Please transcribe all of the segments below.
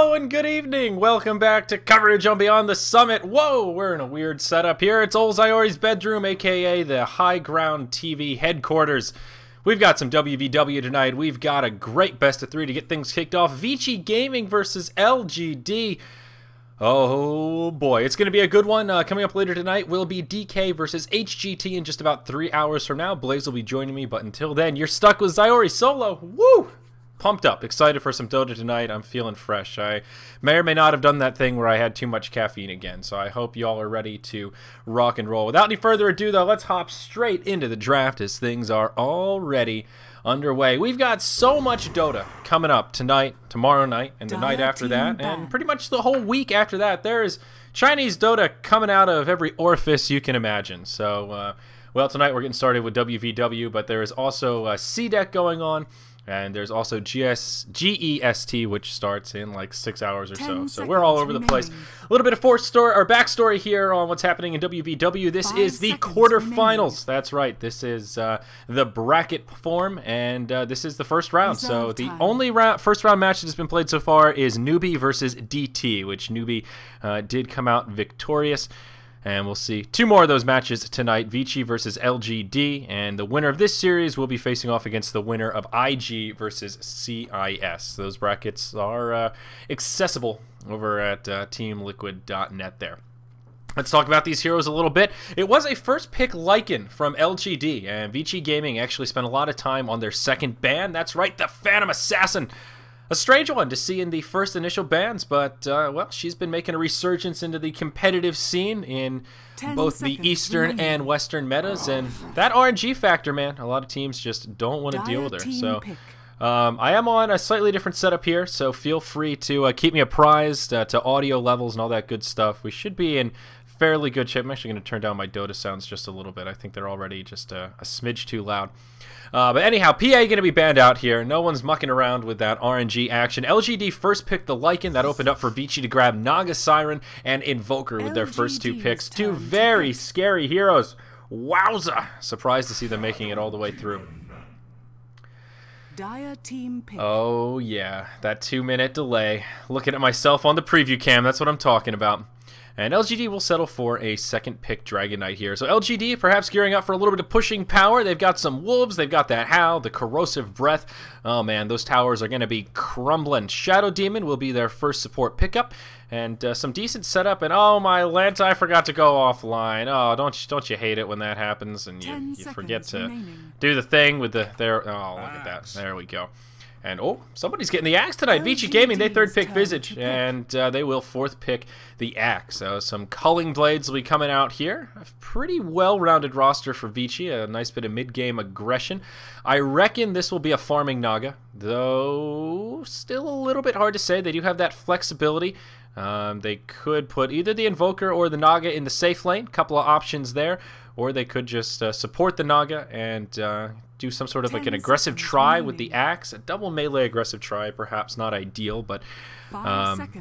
Hello and good evening. Welcome back to coverage on Beyond the Summit. Whoa, we're in a weird setup here. It's old Zayori's bedroom, aka the High Ground TV headquarters. We've got some WVW tonight. We've got a great best of three to get things kicked off. Vici Gaming versus LGD. Oh boy, it's going to be a good one. Coming up later tonight will be DK versus HGT in just about 3 hours from now. Blaze will be joining me, but until then, you're stuck with Zayori solo. Woo! Pumped up, excited for some Dota tonight. I'm feeling fresh. I may or may not have done that thing where I had too much caffeine again, so I hope y'all are ready to rock and roll. Without any further ado, though, let's hop straight into the draft as things are already underway. We've got so much Dota coming up tonight, tomorrow night, and the night after that, and pretty much the whole week after that. There's Chinese Dota coming out of every orifice you can imagine. So, well, tonight we're getting started with WVW, but there is also a C-Deck going on. And there's also GEST, which starts in like 6 hours or so. So we're all over the place. A little bit of backstory here on what's happening in WVW. This is the quarterfinals. That's right. This is the bracket form, and this is the first round. So the only first round match that has been played so far is Newbie versus DT, which Newbie did come out victorious. And we'll see 2 more of those matches tonight, Vici versus LGD, and the winner of this series will be facing off against the winner of IG versus CIS. Those brackets are accessible over at teamliquid.net there. Let's talk about these heroes a little bit. It was a first pick Lycan from LGD, and Vici Gaming actually spent a lot of time on their second ban. That's right, the Phantom Assassin. A strange one to see in the first initial bans, but, well, she's been making a resurgence into the competitive scene in both the Eastern and Western metas, and that RNG factor, man, a lot of teams just don't want to deal with her. So, I am on a slightly different setup here, so feel free to keep me apprised to audio levels and all that good stuff. We should be in fairly good shape. I'm actually going to turn down my Dota sounds just a little bit. I think they're already just a smidge too loud. But anyhow, PA going to be banned out here. No one's mucking around with that RNG action. LGD first picked the Lycan. That opened up for Vici to grab Naga Siren and Invoker with their first 2 picks. 2 very scary heroes. Wowza! Surprised to see them making it all the way through. Oh yeah, that 2-minute delay. Looking at myself on the preview cam, that's what I'm talking about. And LGD will settle for a second pick Dragon Knight here. So LGD perhaps gearing up for a little bit of pushing power. They've got some Wolves. They've got that Howl, the Corrosive Breath. Oh man, those towers are going to be crumbling. Shadow Demon will be their first support pickup. And some decent setup. And oh, my Lanta, I forgot to go offline. Oh, don't you hate it when that happens and you forget to do the thing with the... Oh, look at that. There we go. And, oh, somebody's getting the Axe tonight. Vici Gaming, they 3rd pick Visage, and they will 4th pick the Axe. So some Culling Blades will be coming out here. A pretty well-rounded roster for Vici, a nice bit of mid-game aggression. I reckon this will be a farming Naga, though still a little bit hard to say. They do have that flexibility. They could put either the Invoker or the Naga in the safe lane. Couple of options there. Or they could just support the Naga and do some sort of like an aggressive try with the Axe. A double melee aggressive try, perhaps not ideal, but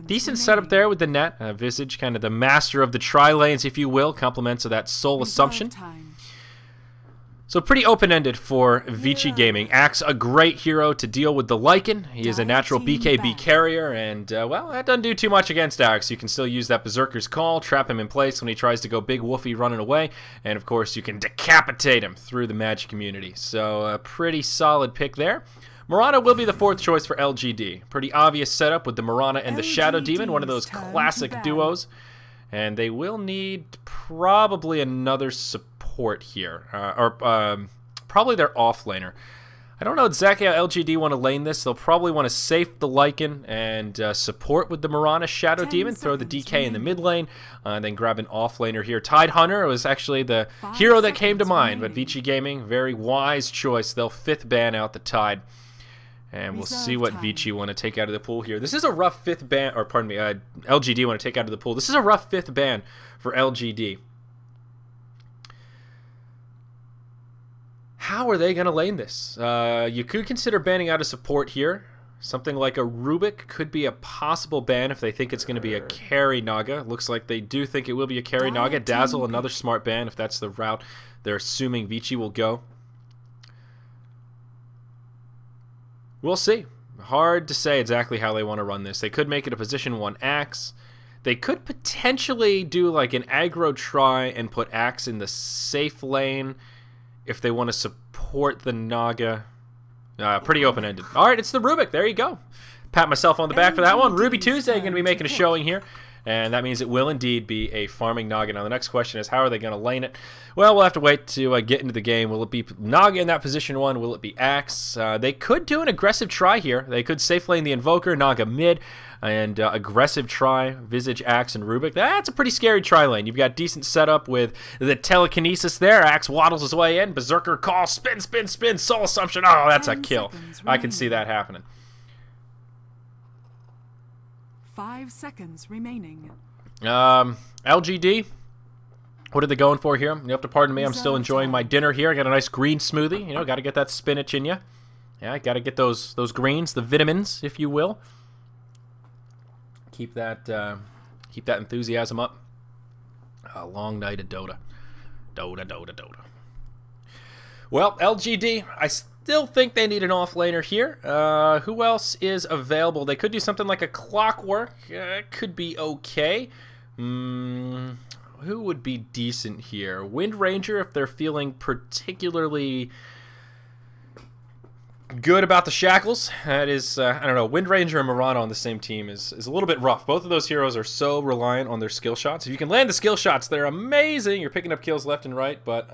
decent setup there with the net. Visage, kind of the master of the tri lanes, if you will, compliments of that Soul Assumption. So pretty open-ended for Vici Gaming. Axe, a great hero to deal with the Lycan. He is a natural BKB carrier, and, well, that doesn't do too much against Axe. You can still use that Berserker's Call, trap him in place when he tries to go big woofy running away, and, of course, you can decapitate him through the Magic community. So, a pretty solid pick there. Mirana will be the 4th choice for LGD. Pretty obvious setup with the Mirana and the Shadow Demon, one of those classic duos. And they will need probably another support here, probably their offlaner. I don't know exactly how LGD want to lane this. They'll probably want to safe the Lycan and support with the Mirana Shadow Demon, throw the DK in the mid lane, and then grab an offlaner here. Tide Hunter was actually the hero that came to mind, but Vici Gaming, very wise choice. They'll 5th ban out the Tide. And we'll see what Vici want to take out of the pool here. This is a rough 5th ban, or pardon me, LGD want to take out of the pool. This is a rough 5th ban for LGD. How are they going to lane this? You could consider banning out a support here. Something like a Rubik could be a possible ban if they think it's going to be a carry Naga. Looks like they do think it will be a carry Naga. Dazzle, another smart ban if that's the route they're assuming Vici will go. We'll see. Hard to say exactly how they want to run this. They could make it a position 1 Axe. They could potentially do like an aggro try and put Axe in the safe lane if they want to support the Naga. Pretty open-ended. All right, it's the Rubik. There you go. Pat myself on the back for that one. Ruby Tuesday going to be making a showing here. And that means it will indeed be a farming Naga. Now, the next question is, how are they going to lane it? Well, we'll have to wait to get into the game. Will it be Naga in that position 1? Will it be Axe? They could do an aggressive try here. They could safe lane the Invoker, Naga mid, and aggressive try, Visage, Axe, and Rubik. That's a pretty scary try lane. You've got decent setup with the telekinesis there. Axe waddles his way in. Berserker call, spin, spin, spin, soul assumption. Oh, that's a kill. I can see that happening. 5 seconds remaining. LGD, what are they going for here? You have to pardon me, I'm still enjoying my dinner here. I got a nice green smoothie. You know, got to get that spinach in you. Yeah, got to get those greens, the vitamins, if you will. Keep that enthusiasm up. A long night of Dota. Dota. Well, LGD, I still think they need an offlaner here. Who else is available? They could do something like a Clockwork. Could be okay. Who would be decent here? Wind Ranger, if they're feeling particularly good about the shackles. That is, I don't know, Wind Ranger and Murano on the same team is a little bit rough. Both of those heroes are so reliant on their skill shots. If you can land the skill shots, they're amazing. You're picking up kills left and right, but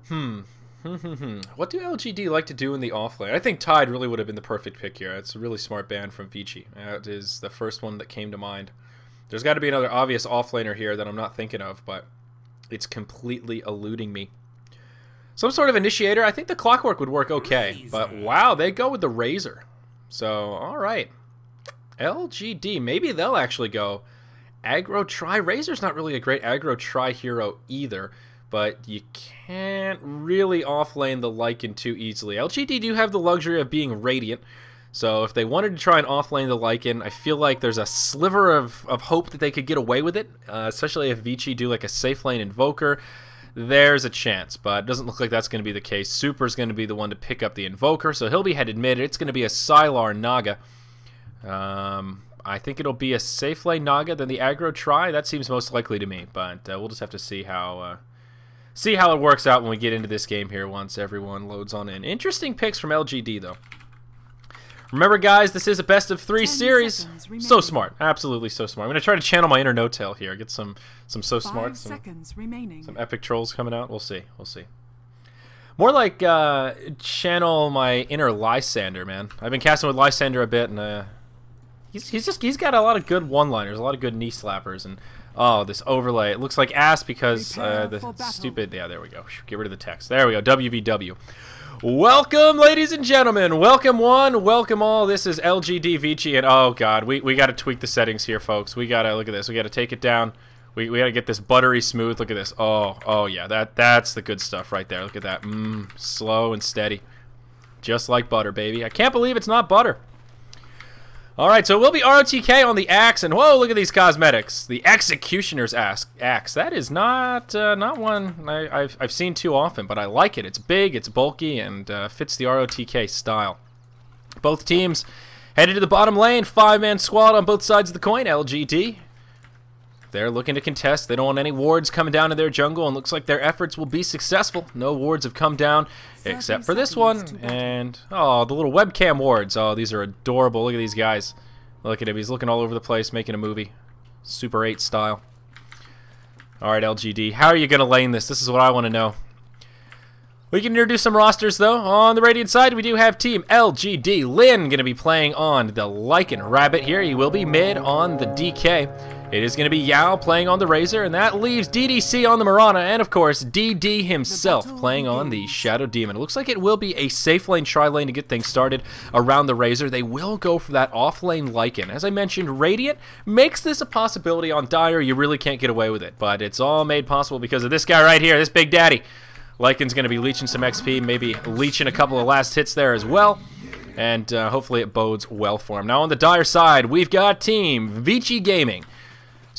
what do LGD like to do in the offlane? I think Tide really would have been the perfect pick here. It's a really smart ban from Vici. That is the first one that came to mind. There's got to be another obvious offlaner here that I'm not thinking of, but it's completely eluding me. Some sort of initiator. I think the Clockwork would work okay, but wow, they go with the Razor. So, all right. LGD, maybe they'll actually go aggro try. Razor's not really a great aggro try hero either, but you can't really offlane the Lycan too easily. LGD do have the luxury of being Radiant, so if they wanted to try and offlane the Lycan, I feel like there's a sliver of hope that they could get away with it, especially if Vici do like a safe lane Invoker. There's a chance, but it doesn't look like that's going to be the case. Super's going to be the one to pick up the Invoker, so he'll be headed mid. It's going to be a Sylar Naga. I think it'll be a safe lane Naga, then the aggro try. That seems most likely to me, but we'll just have to see how it works out when we get into this game here once everyone loads on in. Interesting picks from LGD, though. Remember, guys, this is a best-of-3 series. So smart. Absolutely so smart. I'm going to try to channel my inner No-Tail here. Get some so smart, some epic trolls coming out. We'll see. We'll see. More like channel my inner Lysander, man. I've been casting with Lysander a bit, and he's got a lot of good one-liners, a lot of good knee slappers, and oh, this overlay. It looks like ass because the stupid... Yeah, there we go. Get rid of the text. There we go. WVW. Welcome, ladies and gentlemen. Welcome one, welcome all. This is LGD Vici, and oh god, we got to tweak the settings here, folks. We got to look at this. We got to take it down. We got to get this buttery smooth. Look at this. Oh yeah, that's the good stuff right there. Look at that. Slow and steady, just like butter, baby. I can't believe it's not butter. All right, so it will be ROTK on the axe, and whoa, look at these cosmetics. The Executioner's axe. That is not one I've seen too often, but I like it. It's big, it's bulky, and fits the ROTK style. Both teams headed to the bottom lane. 5-man squad on both sides of the coin. LGD, they're looking to contest. They don't want any wards coming down to their jungle, and looks like their efforts will be successful. No wards have come down except for this one, and oh, the little webcam wards. Oh, these are adorable. Look at these guys. Look at him. He's looking all over the place, making a movie. Super 8 style. All right, LGD. How are you going to lane this? This is what I want to know. We can introduce some rosters, though. On the Radiant side, we do have Team LGD. Lin going to be playing on the Lycan Rabbit here. He will be mid on the DK. It is going to be Yao playing on the Razor, and that leaves DDC on the Mirana, and of course, DD himself playing on the Shadow Demon. It looks like it will be a safe lane, tri-lane to get things started around the Razor. They will go for that off-lane Lycan. As I mentioned, Radiant makes this a possibility. On Dire, you really can't get away with it, but it's all made possible because of this guy right here, this Big Daddy. Lycan's going to be leeching some XP, maybe leeching a couple of last hits there as well. And hopefully it bodes well for him. Now on the Dire side, we've got Team Vici Gaming.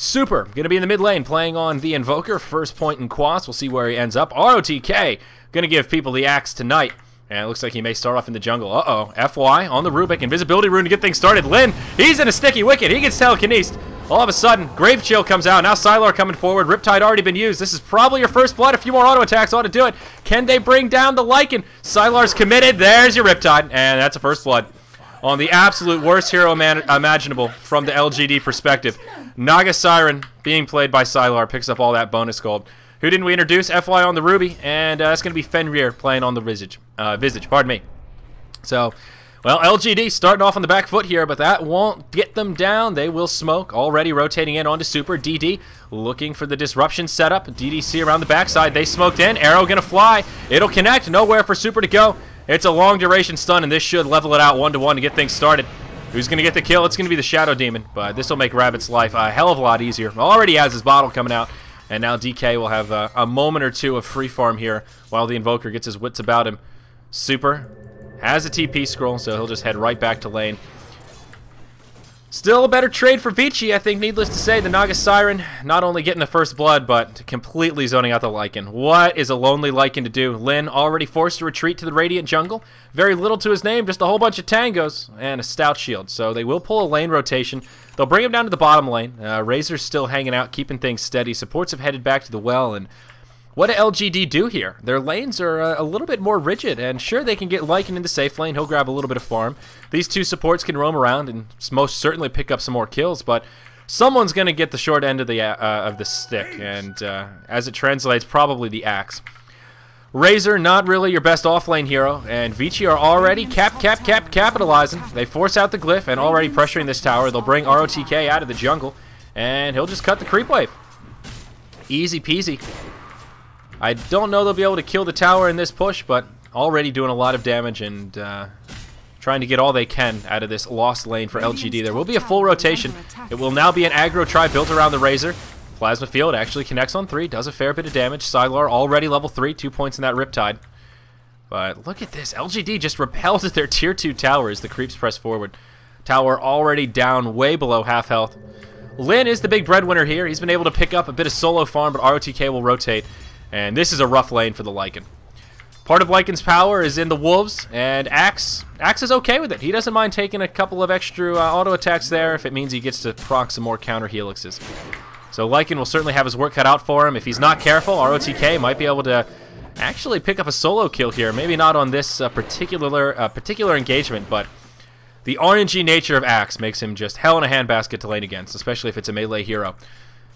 Super, going to be in the mid lane playing on the Invoker. First point in Quas. We'll see where he ends up. ROTK, going to give people the axe tonight. And it looks like he may start off in the jungle. Uh-oh. FY on the Rubik. Invisibility rune to get things started. Lin, he's in a sticky wicket. He gets telekinesed. All of a sudden, Grave Chill comes out. Now Sylar coming forward. Riptide already been used. This is probably your first blood. A few more auto attacks ought to do it. Can they bring down the Lycan? Sylar's committed. There's your Riptide. And that's a first blood. On the absolute worst hero imaginable from the LGD perspective. Naga Siren, being played by Sylar, picks up all that bonus gold. Who didn't we introduce? FY on the Ruby, and that's going to be Fenrir playing on the Visage. Pardon me. So, well, LGD starting off on the back foot here, but that won't get them down. They will smoke. Already rotating in onto Super. DD looking for the disruption setup. DDC around the backside. They smoked in. Arrow going to fly. It'll connect. Nowhere for Super to go. It's a long duration stun, and this should level it out 1-to-1 to get things started. Who's going to get the kill? It's going to be the Shadow Demon, but this will make Rabbit's life a hell of a lot easier. Already has his bottle coming out. And now DK will have a moment or two of free farm here while the Invoker gets his wits about him. Super has a TP scroll, so he'll just head right back to lane. Still a better trade for Vici, I think, needless to say. The Naga Siren not only getting the first blood, but completely zoning out the Lycan. What is a lonely Lycan to do? Lin already forced to retreat to the Radiant jungle. Very little to his name, just a whole bunch of tangos and a stout shield. So they will pull a lane rotation. They'll bring him down to the bottom lane. Razor's still hanging out, keeping things steady. Supports have headed back to the well, and what do LGD do here? Their lanes are a little bit more rigid, and sure, they can get Lycan in the safe lane. He'll grab a little bit of farm. These two supports can roam around and most certainly pick up some more kills, but someone's going to get the short end of the stick, and as it translates, probably the axe. Razor, not really your best off-lane hero, and Vici are already capitalizing. They force out the glyph and already pressuring this tower. They'll bring ROTK out of the jungle, and he'll just cut the creep wave. Easy peasy. I don't know they'll be able to kill the tower in this push, but already doing a lot of damage and trying to get all they can out of this lost lane for LGD. There will be a full rotation. It will now be an aggro try built around the Razor. Plasma Field actually connects on 3, does a fair bit of damage. Sylar already level 3, 2 points in that Riptide. But look at this. LGD just repelled at their tier 2 tower as the creeps press forward. Tower already down way below half health. Lin is the big breadwinner here. He's been able to pick up a bit of solo farm, but ROTK will rotate. And this is a rough lane for the Lycan. Part of Lycan's power is in the Wolves, and Axe is okay with it. He doesn't mind taking a couple of extra auto attacks there if it means he gets to proc some more counter helixes. So Lycan will certainly have his work cut out for him. If he's not careful, ROTK might be able to actually pick up a solo kill here. Maybe not on this particular engagement, but the RNG nature of Axe makes him just hell in a handbasket to lane against, especially if it's a melee hero.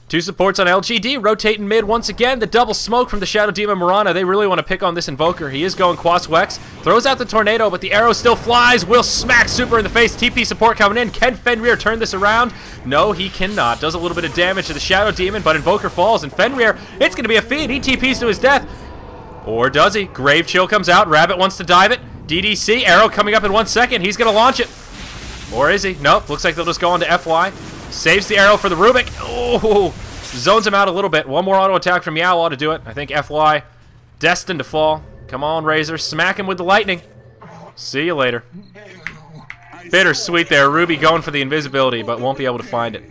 Two supports on LGD, rotating mid once again. The double smoke from the Shadow Demon Mirana. They really want to pick on this Invoker. He is going Quas Wex. Throws out the Tornado, but the arrow still flies. Will smack Super in the face. TP support coming in. Can Fenrir turn this around? No, he cannot. Does a little bit of damage to the Shadow Demon, but Invoker falls, and Fenrir, it's going to be a feed. He TPs to his death. Or does he? Grave Chill comes out. Rabbit wants to dive it. DDC, arrow coming up in 1 second. He's going to launch it. Or is he? Nope. Looks like they'll just go on to FY. Saves the arrow for the Rubik. Oh, zones him out a little bit. One more auto attack from Yao ought to do it. I think FY destined to fall. Come on, Razor. Smack him with the lightning. See you later. Bittersweet there. Ruby going for the invisibility, but won't be able to find it.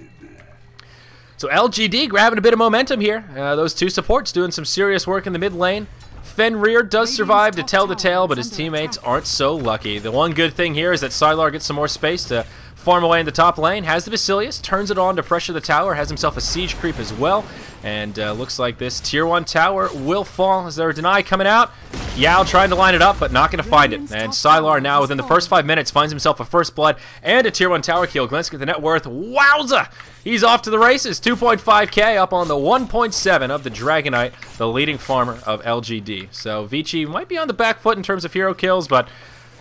So LGD grabbing a bit of momentum here. Those two supports doing some serious work in the mid lane. Fenrir does survive to tell the tale, but his teammates aren't so lucky. The one good thing here is that Sylar gets some more space to farm away in the top lane, has the Basilius, turns it on to pressure the tower, has himself a siege creep as well, and looks like this tier 1 tower will fall. Is there a deny coming out? Yao trying to line it up, but not going to find it. And Sylar now, within the first 5 minutes, finds himself a first blood and a tier 1 tower kill. Glancing at the net worth, wowza! He's off to the races, 2.5k up on the 1.7 of the Dragonite, the leading farmer of LGD. So Vici might be on the back foot in terms of hero kills, but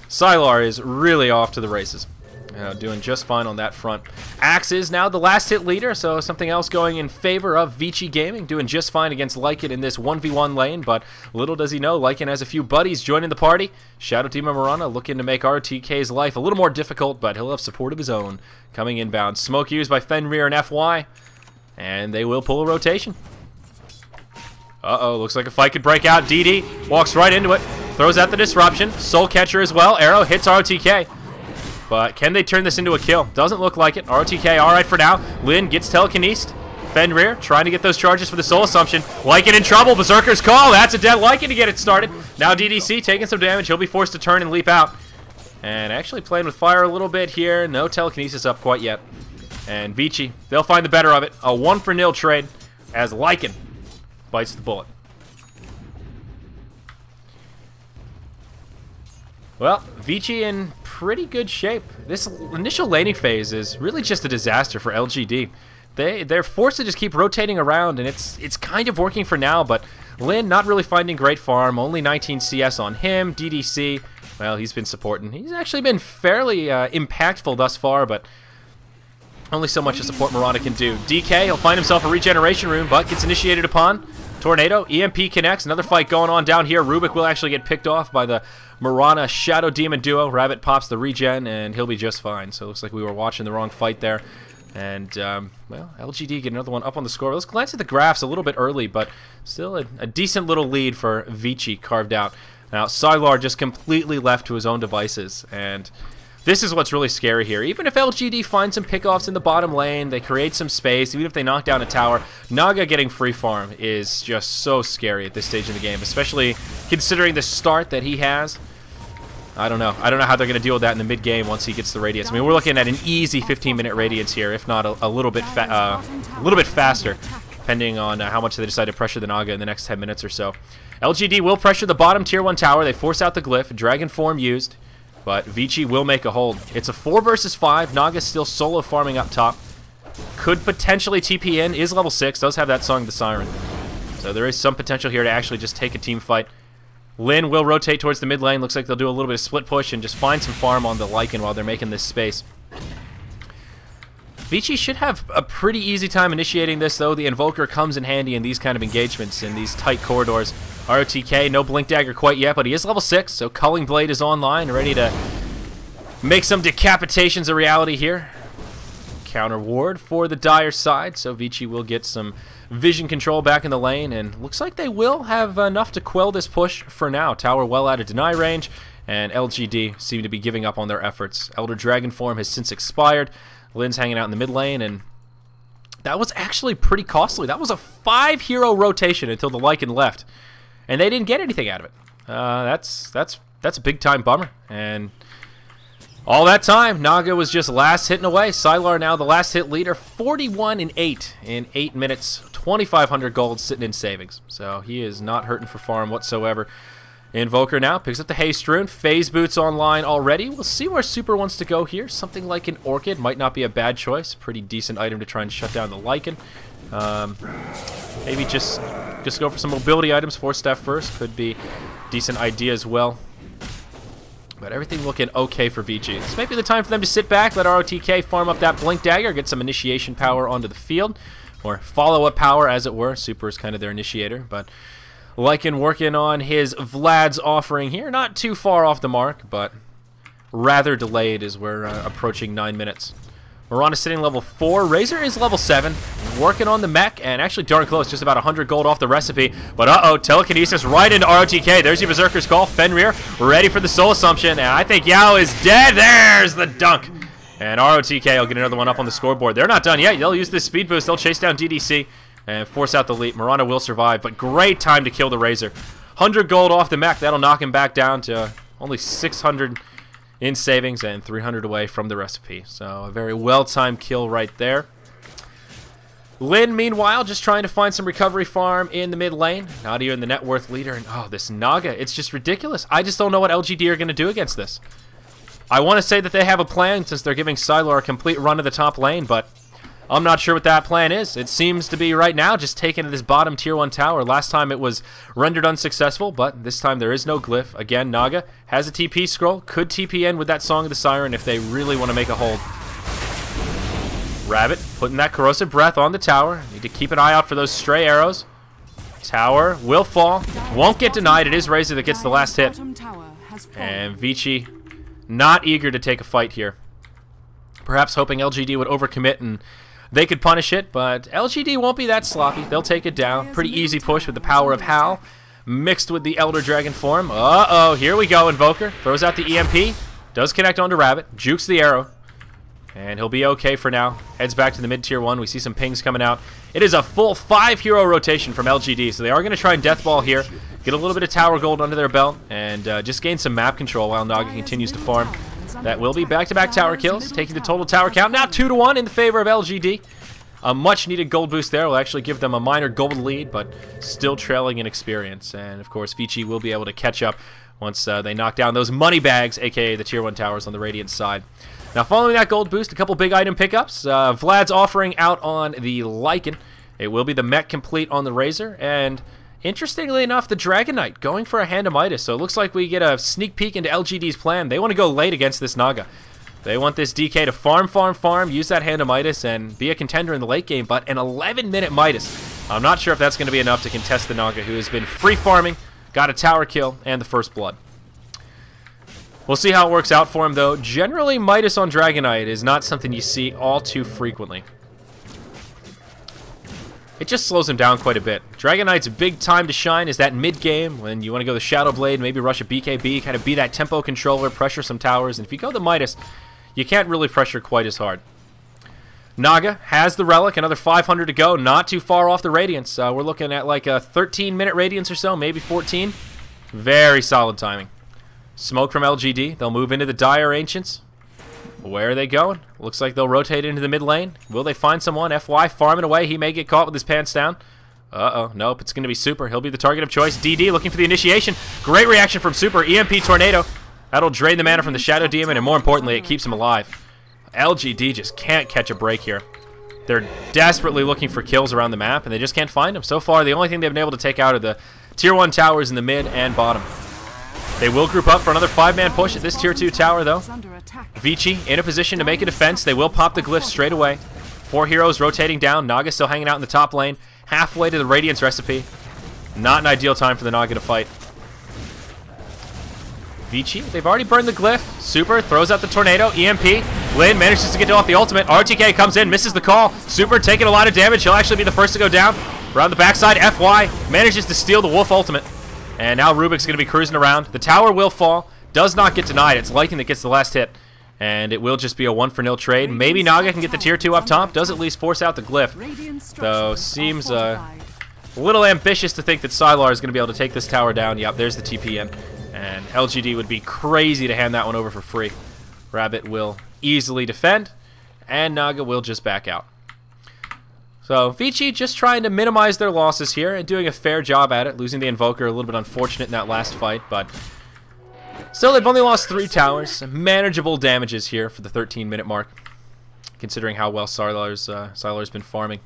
Sylar is really off to the races. Doing just fine on that front. Axe is now the last hit leader, so something else going in favor of Vici Gaming. Doing just fine against Lycan in this 1v1 lane, but little does he know, Lycan has a few buddies joining the party. Shadow Demon Mirana looking to make RTK's life a little more difficult, but he'll have support of his own. Coming inbound. Smoke used by Fenrir and FY, and they will pull a rotation. Uh-oh, looks like a fight could break out. DD walks right into it, throws out the disruption. Soul Catcher as well. Arrow hits RTK. But can they turn this into a kill? Doesn't look like it. RTK alright for now. Lin gets telekinesed. Fenrir trying to get those charges for the Soul Assumption. Lycan in trouble. Berserker's Call. That's a dead Lycan to get it started. Now DDC taking some damage. He'll be forced to turn and leap out. And actually playing with fire a little bit here. No telekinesis up quite yet. And Vici, they'll find the better of it. A 1-for-0 trade as Lycan bites the bullet. Well, Vici in pretty good shape. This initial laning phase is really just a disaster for LGD. They're forced to just keep rotating around, and it's kind of working for now, but Lin not really finding great farm. Only 19 CS on him. DDC, well, he's been supporting. He's actually been fairly impactful thus far, but only so much a support Mirana can do. DK, he'll find himself a regeneration rune, but gets initiated upon. Tornado, EMP connects. Another fight going on down here. Rubik will actually get picked off by the Mirana Shadow Demon duo. Rabbit pops the regen, and he'll be just fine. So it looks like we were watching the wrong fight there. And, well, LGD get another one up on the score. Let's glance at the graphs a little bit early, but still a decent little lead for Vici carved out. Now, Sylar just completely left to his own devices, and this is what's really scary here. Even if LGD finds some pickoffs in the bottom lane, they create some space, even if they knock down a tower, Naga getting free farm is just so scary at this stage in the game, especially considering the start that he has. I don't know how they're going to deal with that in the mid-game once he gets the radiance. I mean, we're looking at an easy 15-minute radiance here, if not a little bit faster, depending on how much they decide to pressure the Naga in the next 10 minutes or so. LGD will pressure the bottom tier 1 tower. They force out the glyph. Dragon form used. But Vici will make a hold. It's a 4 versus 5. Naga's still solo farming up top. Could potentially TP in. Is level 6. Does have that Song of the Siren. So there is some potential here to actually just take a team fight. Lin will rotate towards the mid lane. Looks like they'll do a little bit of split push and just find some farm on the Lycan while they're making this space. Vici should have a pretty easy time initiating this, though. The Invoker comes in handy in these kind of engagements, in these tight corridors. ROTK, no Blink Dagger quite yet, but he is level 6, so Culling Blade is online, ready to make some decapitations a reality here. Counter ward for the Dire side, so Vici will get some vision control back in the lane, and looks like they will have enough to quell this push for now. Tower well out of deny range, and LGD seem to be giving up on their efforts. Elder Dragon form has since expired. Lin's hanging out in the mid lane, and that was actually pretty costly. That was a 5-hero rotation until the Lycan left, and they didn't get anything out of it. That's a big-time bummer, and all that time, Naga was just last hitting away. Sylar now the last hit leader, 41-8 in 8 minutes, 2,500 gold sitting in savings. So he is not hurting for farm whatsoever. Invoker now picks up the Haste Rune. Phase Boots online already. We'll see where Super wants to go here. Something like an Orchid might not be a bad choice. Pretty decent item to try and shut down the Lycan. Maybe just go for some mobility items. 4-step first could be decent idea as well. But everything looking okay for Vici. This might be the time for them to sit back, let ROTK farm up that Blink Dagger, get some initiation power onto the field, or follow-up power, as it were. Super is kind of their initiator, but Lycan working on his Vlad's offering here. Not too far off the mark, but rather delayed as we're approaching 9 minutes. Mirana sitting level 4. Razor is level 7. Working on the mech, and actually darn close. Just about 100 gold off the recipe. But uh-oh, telekinesis right into ROTK. There's your Berserker's Call. Fenrir ready for the Soul Assumption. And I think Yao is dead. There's the dunk. And ROTK will get another one up on the scoreboard. They're not done yet. They'll use this speed boost. They'll chase down DDC and force out the leap. Mirana will survive, but great time to kill the Razor. 100 gold off the mech. That'll knock him back down to only 600 in savings and 300 away from the recipe. So a very well-timed kill right there. Lin, meanwhile, just trying to find some recovery farm in the mid lane. Not even the net worth leader. And oh, this Naga, it's just ridiculous. I just don't know what LGD are going to do against this. I want to say that they have a plan since they're giving Sylar a complete run to the top lane, but I'm not sure what that plan is. It seems to be right now just taking to this bottom tier 1 tower. Last time it was rendered unsuccessful, but this time there is no glyph. Again, Naga has a TP scroll. Could TP in with that Song of the Siren if they really want to make a hold. Rabbit putting that Corrosive Breath on the tower. Need to keep an eye out for those stray arrows. Tower will fall. Won't get denied. It is Razor that gets the last hit. And Vici not eager to take a fight here. Perhaps hoping LGD would overcommit and they could punish it, but LGD won't be that sloppy. They'll take it down. Pretty easy push with the power of Hal, mixed with the Elder Dragon form. Uh-oh, here we go. Invoker throws out the EMP. Does connect onto Rabbit. Jukes the arrow. And he'll be okay for now. Heads back to the mid-tier 1. We see some pings coming out. It is a full 5-hero rotation from LGD, so they are going to try and death ball here. Get a little bit of tower gold under their belt, and just gain some map control while Naga continues to farm. That will be back-to-back tower kills, taking the total tower count now 2-1 in the favor of LGD. A much-needed gold boost there will actually give them a minor gold lead, but still trailing in experience. And, of course, Vici will be able to catch up once they knock down those money bags, a.k.a. the tier 1 towers on the Radiant side. Now, following that gold boost, a couple big item pickups. Vlad's offering out on the Lycan. It will be the mech complete on the Razor. And, interestingly enough, the Dragon Knight going for a Hand of Midas. So it looks like we get a sneak peek into LGD's plan. They want to go late against this Naga. They want this DK to farm, use that Hand of Midas, and be a contender in the late game. But an 11-minute Midas. I'm not sure if that's going to be enough to contest the Naga, who has been free farming, got a tower kill, and the first blood. We'll see how it works out for him, though. Generally, Midas on Dragon Knight is not something you see all too frequently. It just slows him down quite a bit. Dragon Knight's big time to shine is that mid-game, when you want to go the Shadow Blade, maybe rush a BKB, kind of be that tempo controller, pressure some towers, and if you go the Midas, you can't really pressure quite as hard. Naga has the Relic, another 500 to go, not too far off the Radiance. We're looking at like a 13-minute Radiance or so, maybe 14. Very solid timing. Smoke from LGD. They'll move into the Dire Ancients. Where are they going? Looks like they'll rotate into the mid lane. Will they find someone? FY farming away. He may get caught with his pants down. Uh-oh. Nope. It's going to be Super. He'll be the target of choice. DD looking for the initiation. Great reaction from Super. EMP Tornado. That'll drain the mana from the Shadow Demon, and more importantly, it keeps him alive. LGD just can't catch a break here. They're desperately looking for kills around the map, and they just can't find them. So far, the only thing they've been able to take out are the Tier 1 towers in the mid and bottom. They will group up for another 5-man push at this Tier 2 tower, though. Vici in a position to make a defense. They will pop the glyph straight away. 4 heroes rotating down. Naga still hanging out in the top lane. Halfway to the Radiance recipe. Not an ideal time for the Naga to fight. Vici, they've already burned the glyph. Super throws out the tornado. EMP. Lin manages to get off the ultimate. RTK comes in, misses the call. Super taking a lot of damage. He'll actually be the first to go down. Around the backside, FY manages to steal the Wolf ultimate. And now Rubik's going to be cruising around. The tower will fall. Does not get denied. It's Lycan that gets the last hit. And it will just be a 1-for-0 trade. Maybe Naga can get the Tier 2 up top. Does at least force out the glyph. Though seems a little ambitious to think that Sylar is going to be able to take this tower down. Yep, there's the TP in. And LGD would be crazy to hand that one over for free. Rabbit will easily defend. And Naga will just back out. So, Vici just trying to minimize their losses here and doing a fair job at it. Losing the Invoker, a little bit unfortunate in that last fight, but still, they've only lost 3 towers. Manageable damages here for the 13-minute mark, considering how well Sylar's been farming.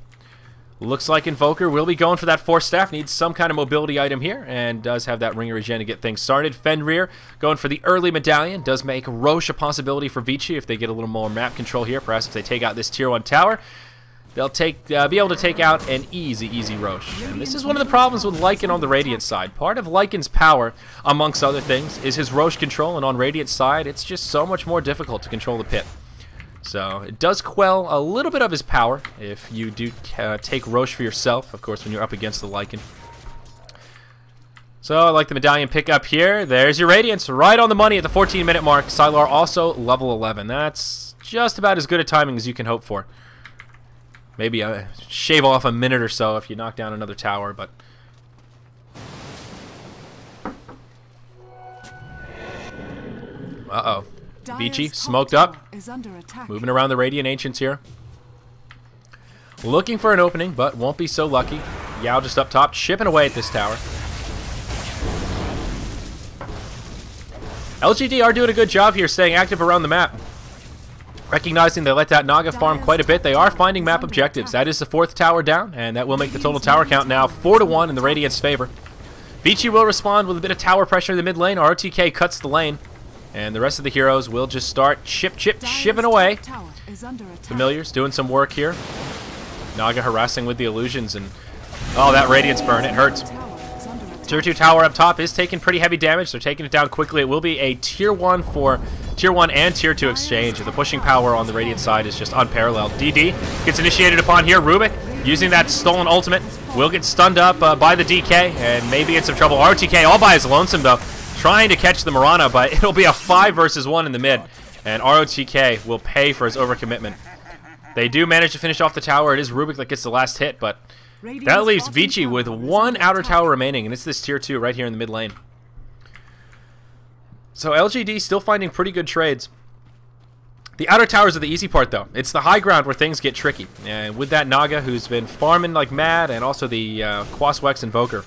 Looks like Invoker will be going for that Force Staff. Needs some kind of mobility item here, and does have that Ring of Regen to get things started. Fenrir going for the early Medallion. Does make Roche a possibility for Vici if they get a little more map control here. Perhaps if they take out this Tier 1 tower, they'll be able to take out an easy Roche. And this is one of the problems with Lycan on the Radiant side. Part of Lycan's power, amongst other things, is his Roche control, and on Radiant's side, it's just so much more difficult to control the pit. So it does quell a little bit of his power if you do take Roche for yourself, of course, when you're up against the Lycan. So I like the Medallion pickup here. There's your Radiance, right on the money at the 14-minute mark. Sylar also level 11. That's just about as good a timing as you can hope for. Maybe shave off a minute or so if you knock down another tower, but uh-oh. Vici smoked up. Moving around the Radiant Ancients here. Looking for an opening, but won't be so lucky. Yao just up top, chipping away at this tower. LGD are doing a good job here staying active around the map. Recognizing they let that Naga farm quite a bit, they are finding map objectives. That is the 4th tower down, and that will make the total tower count now 4-1 in the Radiant's favor. Vici will respond with a bit of tower pressure in the mid lane. RTK cuts the lane, and the rest of the heroes will just start chipping away. Familiars doing some work here. Naga harassing with the illusions, and oh, that Radiance burn, it hurts. Tier 2 tower up top is taking pretty heavy damage. They're taking it down quickly. It will be a Tier 1 for Tier 1 and Tier 2 exchange. The pushing power on the Radiant side is just unparalleled. DD gets initiated upon here. Rubik using that stolen ultimate will get stunned up by the DK and maybe in some trouble. RTK all by his lonesome, though, trying to catch the Mirana, but it'll be a 5 versus 1 in the mid. and ROTK will pay for his overcommitment. They do manage to finish off the tower. It is Rubik that gets the last hit, but that leaves Vici with one outer tower remaining, and it's this tier 2 right here in the mid lane. So LGD still finding pretty good trades. The outer towers are the easy part, though. It's the high ground where things get tricky. And with that Naga, who's been farming like mad, and also the Quaswex Invoker,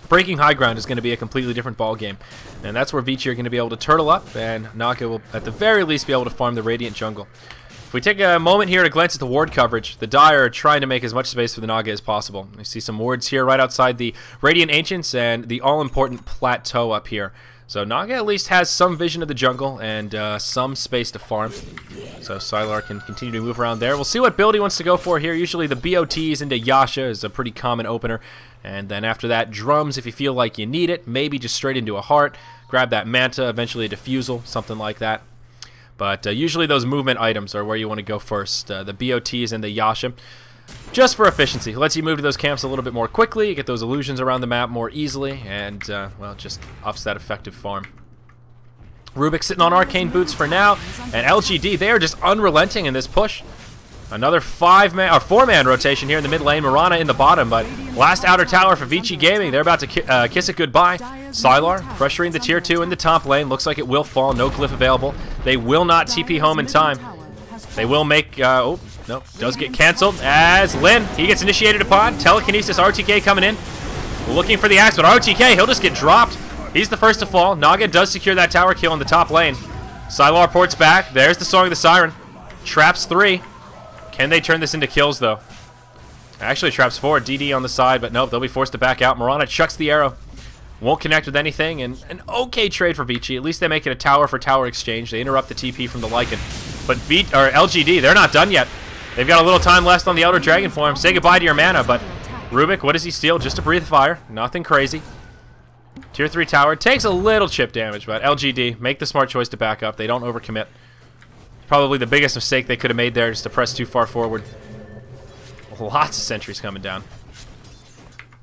breaking high ground is going to be a completely different ball game. And that's where Vici are going to be able to turtle up, and Naga will, at the very least, be able to farm the Radiant jungle. If we take a moment here to glance at the ward coverage, the Dire are trying to make as much space for the Naga as possible. You see some wards here right outside the Radiant Ancients and the all-important plateau up here. So Naga at least has some vision of the jungle and some space to farm. So Sylar can continue to move around there. We'll see what build he wants to go for here. Usually the BOTs into Yasha is a pretty common opener. And then after that, drums if you feel like you need it. Maybe just straight into a heart. Grab that Manta, eventually a Diffusal, something like that. But usually those movement items are where you want to go first. The BOTs and the Yasha. Just for efficiency. Lets you move to those camps a little bit more quickly, get those illusions around the map more easily, and, well, just ups that effective farm. Rubik sitting on Arcane Boots for now, and LGD, they are just unrelenting in this push. Another 4-man rotation here in the mid lane. Mirana in the bottom, but last outer tower for Vici Gaming. They're about to kiss it goodbye. Sylar pressuring the tier 2 in the top lane. Looks like it will fall. No glyph available. They will not TP home in time. They will make... oh, no. Does get canceled as Lin. He gets initiated upon. Telekinesis RTK coming in. Looking for the axe, but RTK, he'll just get dropped. He's the first to fall. Naga does secure that tower kill in the top lane. Sylar ports back. There's the Song of the Siren. Traps 3. Can they turn this into kills, though? Actually, traps 4. DD on the side, but nope, they'll be forced to back out. Mirana chucks the arrow. Won't connect with anything, and an okay trade for Vici. At least they make it a tower-for-tower exchange. They interrupt the TP from the Lycan. But LGD, they're not done yet. They've got a little time left on the Elder Dragon form. Say goodbye to your mana, but Rubik, what does he steal? Just a Breathe of Fire. Nothing crazy. Tier 3 tower. Takes a little chip damage, but LGD, make the smart choice to back up. They don't overcommit. Probably the biggest mistake they could have made there, just to press too far forward. Lots of sentries coming down.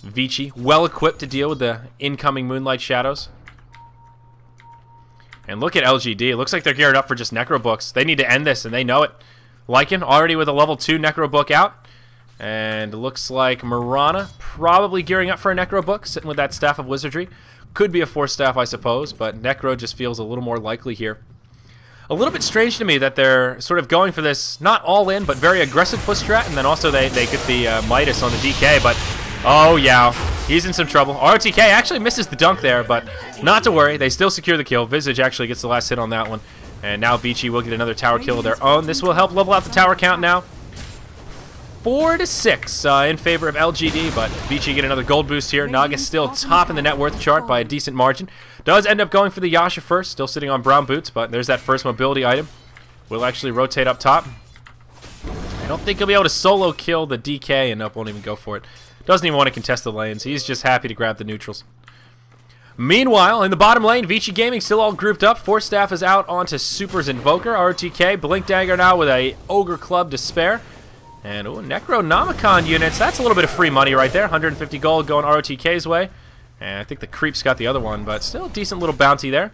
Vici, well equipped to deal with the incoming Moonlight Shadows. And look at LGD. It looks like they're geared up for just Necro Books. They need to end this, and they know it. Lycan already with a level 2 Necro Book out. And it looks like Mirana probably gearing up for a Necro Book, sitting with that Staff of Wizardry. Could be a Force Staff, I suppose, but Necro just feels a little more likely here. A little bit strange to me that they're sort of going for this, not all in, but very aggressive push strat, and then also they get the Midas on the DK, but oh yeah, he's in some trouble. RTK actually misses the dunk there, but not to worry, they still secure the kill. Visage actually gets the last hit on that one, and now Vici will get another tower kill of their own. This will help level out the tower count now. 4 to 6 in favor of LGD, but Vici get another gold boost here. Naga still top in the net worth chart by a decent margin. Does end up going for the Yasha first, still sitting on brown boots, but there's that first mobility item. Will actually rotate up top. I don't think he'll be able to solo kill the DK, and nope, won't even go for it. Doesn't even want to contest the lanes. He's just happy to grab the neutrals. Meanwhile, in the bottom lane, Vici Gaming still all grouped up. Force Staff is out onto Super's Invoker. RTK, Blink Dagger now with a Ogre Club to spare. And ooh, Necronomicon units, that's a little bit of free money right there. 150 gold going ROTK's way. And I think the Creep's got the other one, but still a decent little bounty there.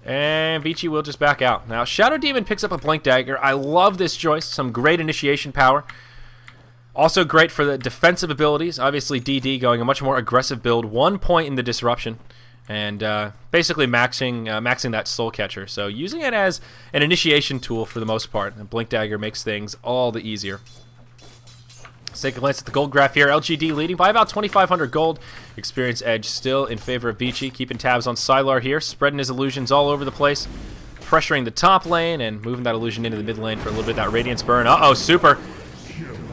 And Vici will just back out. Now, Shadow Demon picks up a Blink Dagger. I love this choice. Some great initiation power. Also great for the defensive abilities. Obviously, DD going a much more aggressive build. 1 point in the disruption. And basically maxing that Soul Catcher. So using it as an initiation tool for the most part. And Blink Dagger makes things all the easier. Let's take a glance at the gold graph here. LGD leading by about 2,500 gold. Experience edge still in favor of Vici. Keeping tabs on Sylar here. Spreading his illusions all over the place. Pressuring the top lane and moving that illusion into the mid lane for a little bit of that Radiance burn. Uh-oh, Super.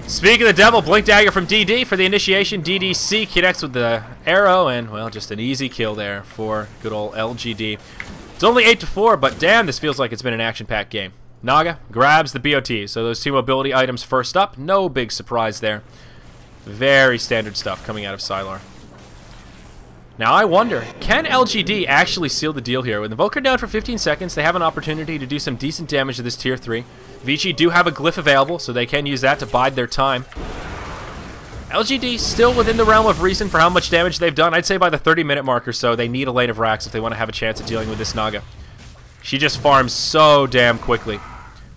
Speak of the devil, Blink Dagger from DD for the initiation. DDC connects with the arrow, and, well, just an easy kill there for good old LGD. It's only 8 to 4, but damn, this feels like it's been an action-packed game. Naga grabs the BOT, so those 2 mobility items first up. No big surprise there. Very standard stuff coming out of Sylar. Now, I wonder, can LGD actually seal the deal here? With Invoker down for 15 seconds, they have an opportunity to do some decent damage to this Tier 3. Vici do have a glyph available, so they can use that to bide their time. LGD still within the realm of reason for how much damage they've done. I'd say by the 30-minute mark or so, they need a lane of racks if they want to have a chance at dealing with this Naga. She just farms so damn quickly.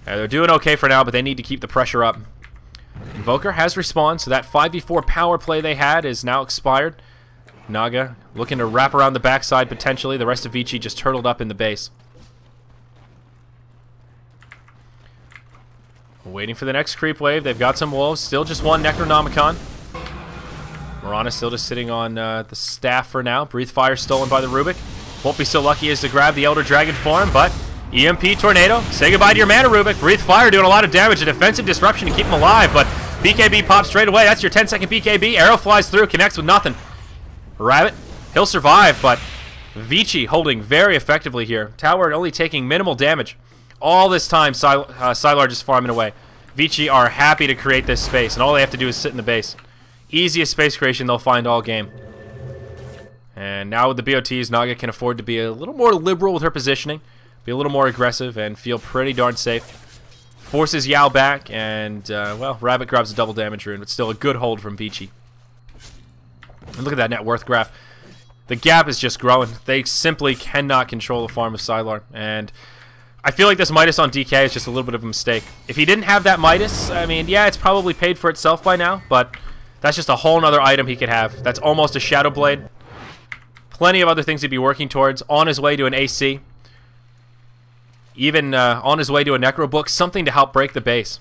They're doing okay for now, but they need to keep the pressure up. Invoker has respawned, so that 5v4 power play they had is now expired. Naga looking to wrap around the backside potentially. The rest of Vici just turtled up in the base. Waiting for the next creep wave. They've got some wolves. Still just one Necronomicon. Mirana still just sitting on the staff for now. Breathe Fire stolen by the Rubik. Won't be so lucky as to grab the Elder Dragon form, but EMP Tornado. Say goodbye to your mana, Rubik. Breathe Fire doing a lot of damage. A defensive disruption to keep him alive, but BKB pops straight away. That's your 10-second BKB. Arrow flies through, connects with nothing. Rabbit, he'll survive, but Vici holding very effectively here. Tower only taking minimal damage. All this time, Sylar just farming away. Vici are happy to create this space, and all they have to do is sit in the base. Easiest space creation they'll find all game. And now with the BOTs, Naga can afford to be a little more liberal with her positioning, be a little more aggressive, and feel pretty darn safe. Forces Yao back, and, well, Rabbit grabs a double damage rune, but still a good hold from Vici. And look at that net worth graph. The gap is just growing. They simply cannot control the farm of Sylar, and I feel like this Midas on DK is just a little bit of a mistake. If he didn't have that Midas, I mean, yeah, it's probably paid for itself by now, but that's just a whole nother item he could have. That's almost a Shadow Blade. Plenty of other things he'd be working towards. On his way to an AC. Even on his way to a Necro Book. Something to help break the base.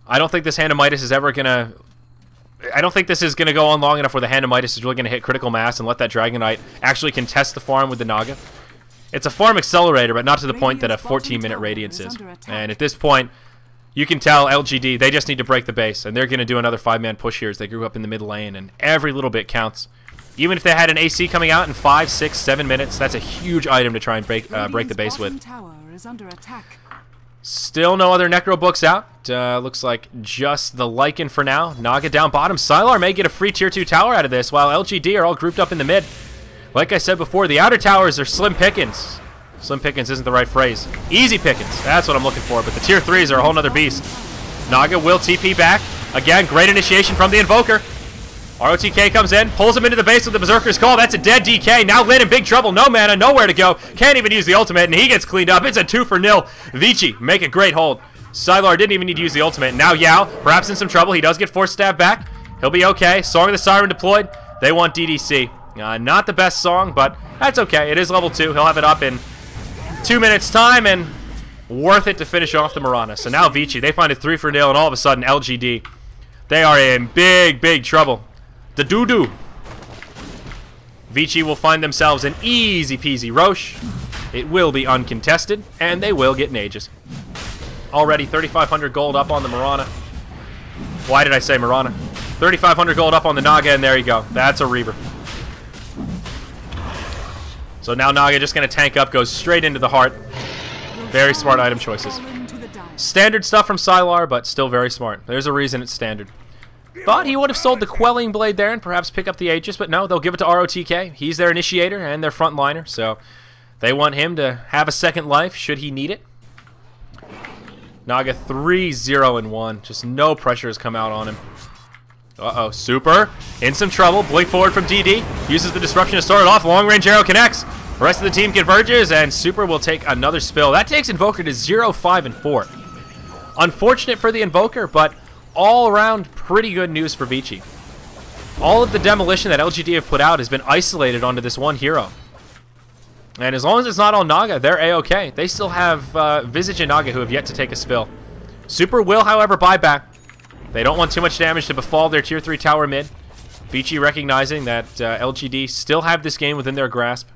I don't think this Hand of Midas is ever going to... I don't think this is going to go on long enough where the Hand of Midas is really going to hit critical mass and let that Dragon Knight actually contest the farm with the Naga. It's a farm accelerator, but not to the point that a 14-minute Radiance is. And at this point, you can tell LGD, they just need to break the base, and they're going to do another 5-man push here as they grew up in the mid lane, and every little bit counts. Even if they had an AC coming out in 5, 6, 7 minutes, that's a huge item to try and break the base with. Still no other Necro Books out. Looks like just the Lycan for now. Naga down bottom. Sylar may get a free tier 2 tower out of this, while LGD are all grouped up in the mid. Like I said before, the outer towers are slim pickings. Slim pickings isn't the right phrase. Easy pickings. That's what I'm looking for. But the tier 3s are a whole nother beast. Naga will TP back. Again, great initiation from the Invoker. ROTK comes in, pulls him into the base with the Berserker's Call. That's a dead DK. Now Lin in big trouble. No mana, nowhere to go. Can't even use the ultimate, and he gets cleaned up. It's a 2-0. Vici, make a great hold. Sylar didn't even need to use the ultimate. Now Yao, perhaps in some trouble. He does get force stab back. He'll be okay. Song of the Siren deployed. They want DDC. Not the best song, but that's okay. It is level 2. He'll have it up in 2 minutes' time, and worth it to finish off the Mirana. So now Vici, they find it 3-0, and all of a sudden LGD, they are in big, big trouble. The doo-doo. Vici will find themselves an easy-peasy Roche. It will be uncontested, and they will get Nages. Already 3,500 gold up on the Mirana. Why did I say Mirana? 3,500 gold up on the Naga, and there you go. That's a Reaver. So now Naga just going to tank up, goes straight into the heart. Very smart item choices. Standard stuff from Sylar, but still very smart. There's a reason it's standard. Thought he would have sold the Quelling Blade there and perhaps pick up the Aegis, but no, they'll give it to ROTK. He's their initiator and their frontliner, so they want him to have a second life should he need it. Naga 3-0-1. Just no pressure has come out on him. Uh-oh, Super in some trouble. Blink forward from DD. Uses the disruption to start it off. Long range arrow connects. The rest of the team converges, and Super will take another spill. That takes Invoker to 0-5-4. Unfortunate for the Invoker, but all around pretty good news for Vici. All of the demolition that LGD have put out has been isolated onto this one hero. And as long as it's not on Naga, they're A-OK. They still have Visage and Naga who have yet to take a spill. Super will, however, buy back. They don't want too much damage to befall their tier 3 tower mid. Vici recognizing that LGD still have this game within their grasp.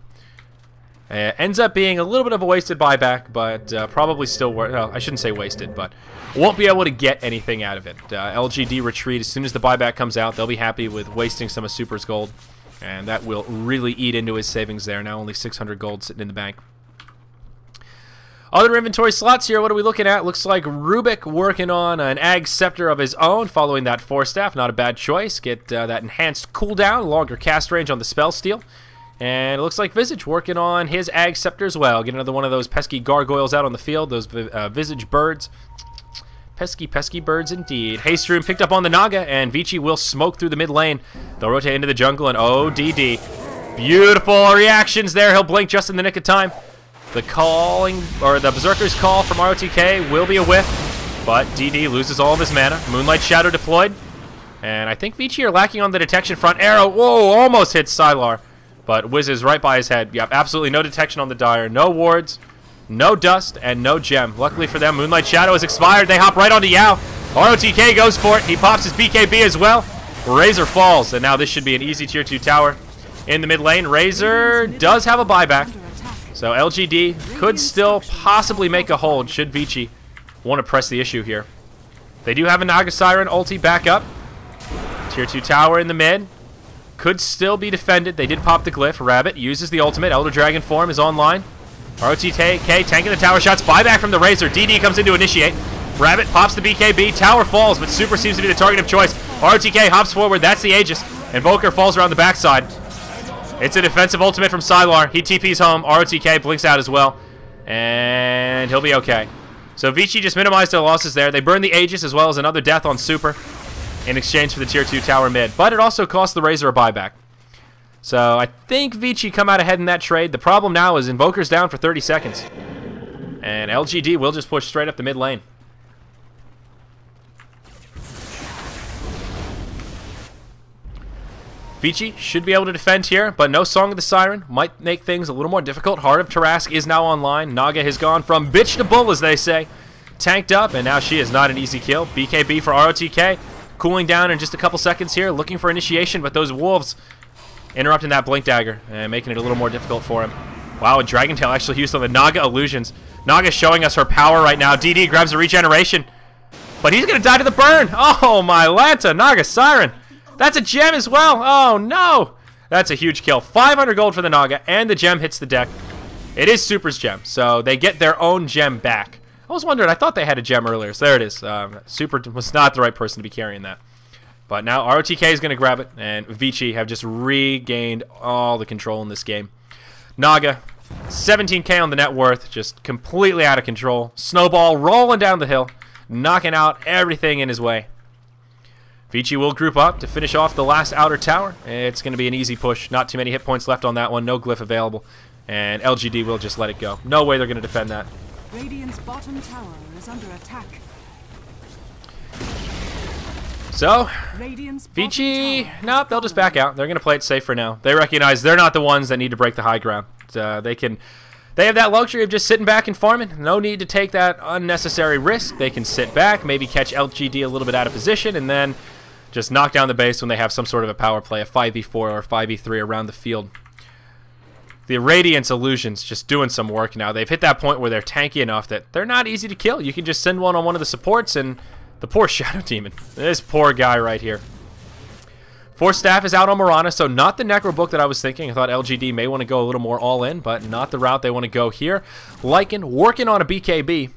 Ends up being a little bit of a wasted buyback, but probably still worth. Well, I shouldn't say wasted, but won't be able to get anything out of it. LGD retreat as soon as the buyback comes out. They'll be happy with wasting some of Super's gold, and that will really eat into his savings there. Now only 600 gold sitting in the bank. Other inventory slots here, what are we looking at? Looks like Rubik working on an Ag Scepter of his own, following that Force Staff. Not a bad choice. Get that enhanced cooldown, longer cast range on the Spell Steal. And it looks like Visage working on his Ag Scepter as well. Get another one of those pesky gargoyles out on the field, those Visage birds. Pesky, pesky birds indeed. Haste Rune picked up on the Naga, and Vici will smoke through the mid lane. They'll rotate into the jungle, and ODD. Beautiful reactions there. He'll blink just in the nick of time. The calling, or the Berserker's call from ROTK will be a whiff, but DD loses all of his mana. Moonlight Shadow deployed, and I think Vici are lacking on the detection front. Arrow, whoa, almost hits Sylar, but whizzes right by his head. Yep, absolutely no detection on the Dire. No wards, no dust, and no gem. Luckily for them, Moonlight Shadow has expired. They hop right onto Yao. ROTK goes for it. He pops his BKB as well. Razor falls, and now this should be an easy tier 2 tower. In the mid lane, Razor does have a buyback. So LGD could still possibly make a hold should Vici want to press the issue here. They do have a Naga Siren ulti back up. Tier 2 tower in the mid. Could still be defended. They did pop the glyph. Rabbit uses the ultimate. Elder Dragon form is online. ROTK tanking the tower shots. Buyback from the Razor. DD comes in to initiate. Rabbit pops the BKB. Tower falls, but Super seems to be the target of choice. ROTK hops forward. That's the Aegis. Invoker falls around the backside. It's a defensive ultimate from Sylar. He TP's home. ROTK blinks out as well. And he'll be okay. So Vici just minimized their losses there. They burned the Aegis as well as another death on Super in exchange for the tier 2 tower mid. But it also cost the Razor a buyback. So I think Vici come out ahead in that trade. The problem now is Invoker's down for 30 seconds. And LGD will just push straight up the mid lane. Vici should be able to defend here, but no Song of the Siren might make things a little more difficult. Heart of Tarask is now online. Naga has gone from bitch to bull, as they say. Tanked up, and now she is not an easy kill. BKB for ROTK. Cooling down in just a couple seconds here, looking for initiation, but those wolves interrupting that Blink Dagger and making it a little more difficult for him. Wow, and Dragon Tail actually used on the Naga illusions. Naga showing us her power right now. DD grabs a regeneration, but he's going to die to the burn. Oh, my Lanta, Naga Siren. That's a gem as well. Oh, no. That's a huge kill. 500 gold for the Naga, and the gem hits the deck. It is Super's gem, so they get their own gem back. I was wondering, I thought they had a gem earlier, so there it is. Super was not the right person to be carrying that. But now ROTK is going to grab it, and Vici have just regained all the control in this game. Naga, 17k on the net worth, just completely out of control. Snowball rolling down the hill, knocking out everything in his way. Vici will group up to finish off the last outer tower. It's going to be an easy push. Not too many hit points left on that one. No glyph available. And LGD will just let it go. No way they're going to defend that. Radiant's bottom tower is under attack. So, Vici, nope, they'll just back out. They're going to play it safe for now. They recognize they're not the ones that need to break the high ground. They have that luxury of just sitting back and farming. No need to take that unnecessary risk. They can sit back, maybe catch LGD a little bit out of position, and then just knock down the base when they have some sort of a power play, a 5v4 or 5v3 around the field. The Radiance Illusions just doing some work now. They've hit that point where they're tanky enough that they're not easy to kill. You can just send one on one of the supports, and the poor Shadow Demon. This poor guy right here. Force Staff is out on Mirana, so not the Necro Book that I was thinking. I thought LGD may want to go a little more all-in, but not the route they want to go here. Lycan working on a BKB,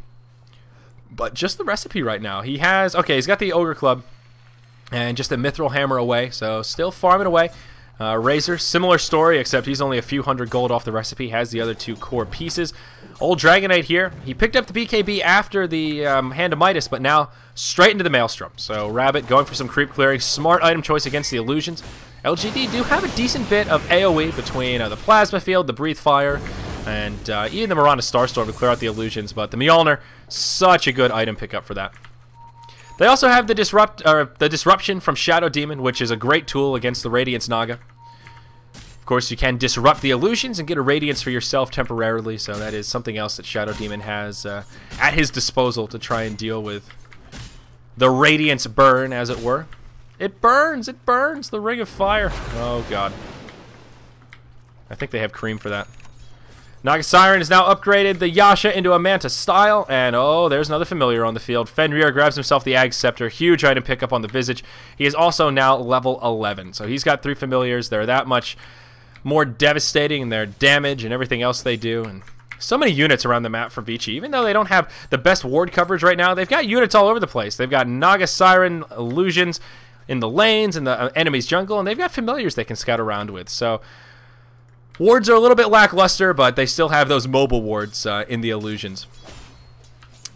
but just the recipe right now. He has, okay, he's got the Ogre Club and just a Mithril Hammer away, so still farming away. Razor, similar story, except he's only a few hundred gold off the recipe, has the other two core pieces. Old Dragonite here, he picked up the BKB after the Hand of Midas, but now straight into the Maelstrom. So Rabbit going for some creep clearing, smart item choice against the illusions. LGD do have a decent bit of AoE between the Plasma Field, the Breathe Fire, and even the Mirana Starstorm to clear out the illusions, but the Mjolnir, such a good item pickup for that. They also have the Disruption from Shadow Demon, which is a great tool against the Radiance Naga. Of course, you can disrupt the illusions and get a Radiance for yourself temporarily, so that is something else that Shadow Demon has at his disposal to try and deal with the Radiance burn, as it were. It burns, the Ring of Fire. Oh, God. I think they have cream for that. Naga Siren is now upgraded the Yasha into a Manta style, and oh, there's another familiar on the field. Fenrir grabs himself the Ag Scepter, huge item pickup on the Visage. He is also now level 11, so he's got 3 familiars. They're that much more devastating in their damage and everything else they do, and so many units around the map for Vici. Even though they don't have the best ward coverage right now, they've got units all over the place. They've got Naga Siren illusions in the lanes, in the enemy's jungle, and they've got familiars they can scout around with, so wards are a little bit lackluster, but they still have those mobile wards in the illusions.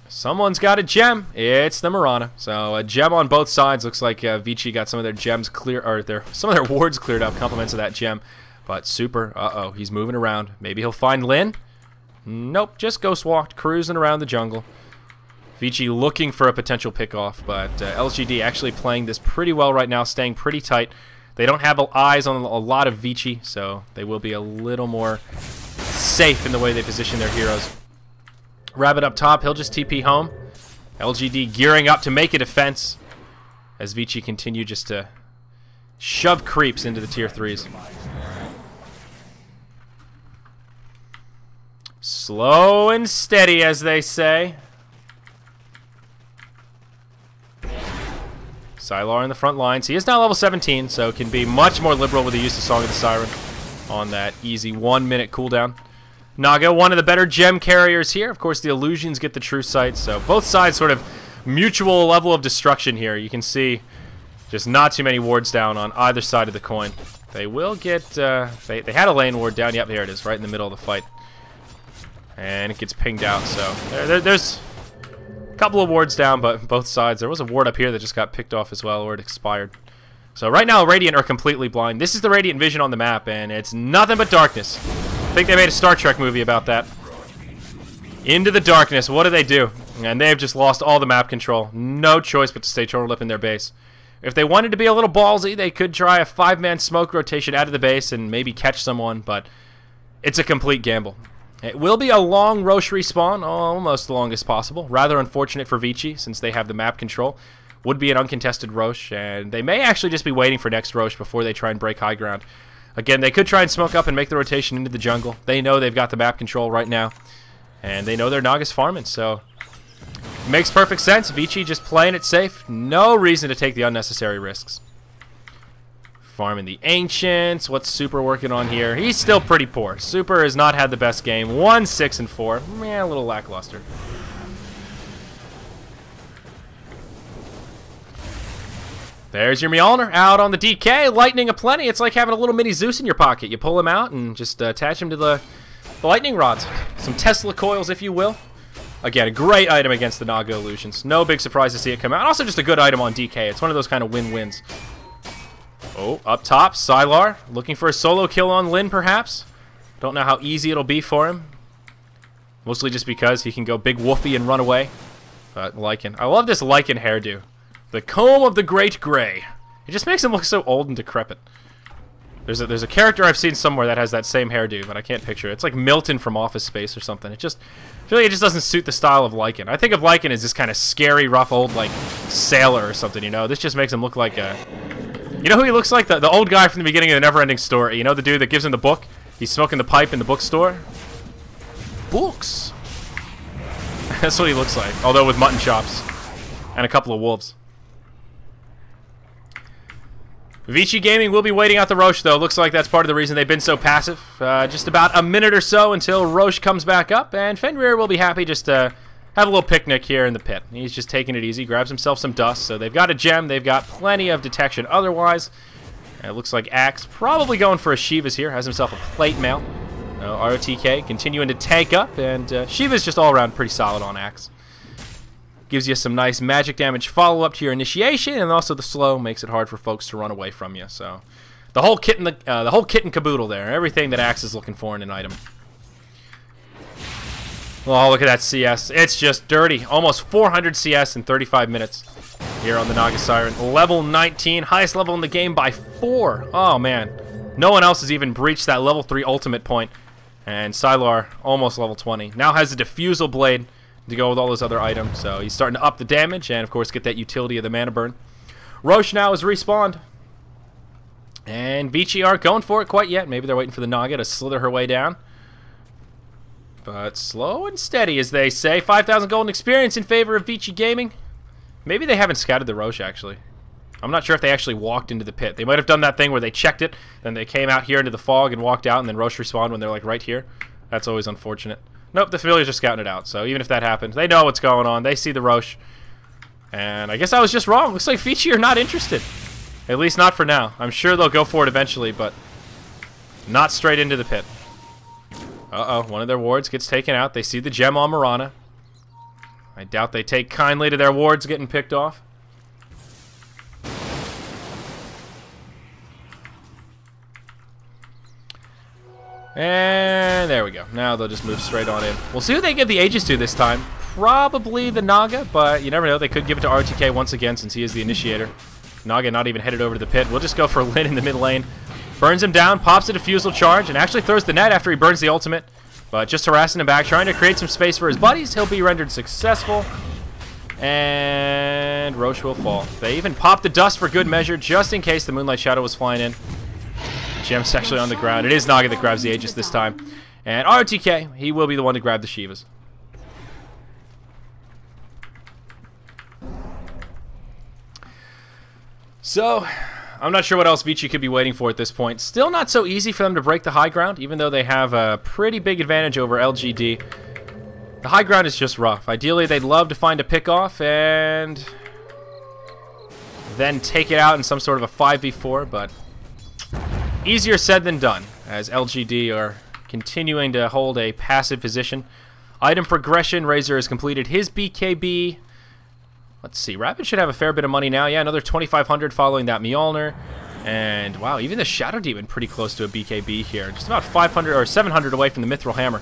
Someone's got a gem. It's the Mirana. So a gem on both sides. Looks like Vici got some of their gems clear, or some of their wards cleared up. Compliments of that gem. But Super, he's moving around. Maybe he'll find Lyn. Nope, just ghost walked, cruising around the jungle. Vici looking for a potential pickoff, but LGD actually playing this pretty well right now, staying pretty tight. They don't have eyes on a lot of Vici, so they will be a little more safe in the way they position their heroes. Rabbit up top, he'll just TP home. LGD gearing up to make a defense as Vici continue just to shove creeps into the tier 3s. Slow and steady, as they say. Sylar in the front lines. He is now level 17, so can be much more liberal with the use of Song of the Siren on that easy 1-minute cooldown. Naga, one of the better gem carriers here. Of course, the illusions get the true sight, so both sides sort of mutual level of destruction here. You can see just not too many wards down on either side of the coin. They will get... they had a lane ward down. Yep, there it is, right in the middle of the fight. And it gets pinged out, so there's a couple of wards down, but both sides. There was a ward up here that just got picked off as well, or it expired. So right now, Radiant are completely blind. This is the Radiant vision on the map, and it's nothing but darkness. I think they made a Star Trek movie about that. Into the darkness, what do? And they've just lost all the map control. No choice but to stay turtled up in their base. If they wanted to be a little ballsy, they could try a 5-man smoke rotation out of the base and maybe catch someone, but it's a complete gamble. It will be a long Roche respawn, almost the longest possible. Rather unfortunate for Vici, since they have the map control. Would be an uncontested Roche, and they may actually just be waiting for next Roche before they try and break high ground. Again, they could try and smoke up and make the rotation into the jungle. They know they've got the map control right now, and they know their Naga's farming, so... Makes perfect sense. Vici just playing it safe. No reason to take the unnecessary risks. Farming the Ancients. What's Super working on here? He's still pretty poor. Super has not had the best game. 1-6-4. Yeah, a little lackluster. There's your Mjolnir out on the DK. Lightning aplenty. It's like having a little mini Zeus in your pocket. You pull him out and just attach him to the lightning rods. Some Tesla coils, if you will. Again, a great item against the Naga illusions. No big surprise to see it come out. Also just a good item on DK. It's one of those kind of win-wins. Oh, up top, Sylar. Looking for a solo kill on Lyn, perhaps. Don't know how easy it'll be for him. Mostly just because he can go big woofy and run away. But Lycan. I love this Lycan hairdo. The comb of the Great Grey. It just makes him look so old and decrepit. There's a character I've seen somewhere that has that same hairdo, but I can't picture it. It's like Milton from Office Space or something. I feel like it just doesn't suit the style of Lycan. I think of Lycan as this kind of scary, rough, old, like, sailor or something, you know? This just makes him look like a... You know who he looks like? The old guy from the beginning of the Neverending Story. You know, the dude that gives him the book? He's smoking the pipe in the bookstore. Books. That's what he looks like, although with mutton chops and a couple of wolves. Vici Gaming will be waiting out the Roche, though. Looks like that's part of the reason they've been so passive. Just about a minute or so until Roche comes back up, and Fenrir will be happy just to have a little picnic here in the pit. He's just taking it easy, grabs himself some dust. So they've got a gem, they've got plenty of detection otherwise. It looks like Axe probably going for a Shiva's here, has himself a plate mail. ROTK continuing to tank up, and Shiva's just all around pretty solid on Axe. Gives you some nice magic damage follow-up to your initiation, and also the slow makes it hard for folks to run away from you. So, the whole kit and caboodle there, everything that Axe is looking for in an item. Oh, look at that CS! It's just dirty. Almost 400 CS in 35 minutes here on the Naga Siren. Level 19, highest level in the game by 4. Oh man, no one else has even breached that level 3 ultimate point, and Sylar almost level 20. Now has a diffusal blade to go with all those other items, so he's starting to up the damage and of course get that utility of the mana burn. Roche now is respawned, and Vici aren't going for it quite yet. Maybe they're waiting for the Naga to slither her way down, but slow and steady, as they say. 5,000 golden experience in favor of Vici Gaming. Maybe they haven't scouted the Roche, actually. I'm not sure if they actually walked into the pit. They might have done that thing where they checked it, then they came out here into the fog and walked out, and then Roche respawned when they're like right here. That's always unfortunate. Nope, the familiars are scouting it out, so even if that happens, they know what's going on. They see the Roche. And I guess I was just wrong. Looks like Vici are not interested. At least not for now. I'm sure they'll go for it eventually, but not straight into the pit. Uh-oh, one of their wards gets taken out. They see the gem on Mirana. I doubt they take kindly to their wards getting picked off. And And there we go. Now they'll just move straight on in. We'll see who they give the Aegis to this time. Probably the Naga, but you never know. They could give it to RTK once again since he is the initiator. Naga not even headed over to the pit. We'll just go for Lin in the mid lane. Burns him down, pops a defusal charge, and actually throws the net after he burns the ultimate. But just harassing him back, trying to create some space for his buddies. He'll be rendered successful. And Roche will fall. They even popped the dust for good measure, just in case the Moonlight Shadow was flying in. Gem's actually on the ground. It is Naga that grabs the Aegis this time. And RTK, he will be the one to grab the Shivas. So, I'm not sure what else Vici could be waiting for at this point. Still not so easy for them to break the high ground, even though they have a pretty big advantage over LGD. The high ground is just rough. Ideally, they'd love to find a pick-off and then take it out in some sort of a 5v4, but easier said than done, as LGD are continuing to hold a passive position. Item progression, Razor has completed his BKB. Let's see, Rapid should have a fair bit of money now. Yeah, another 2,500 following that Mjolnir. And wow, even the Shadow Demon pretty close to a BKB here. Just about 500 or 700 away from the Mithril Hammer.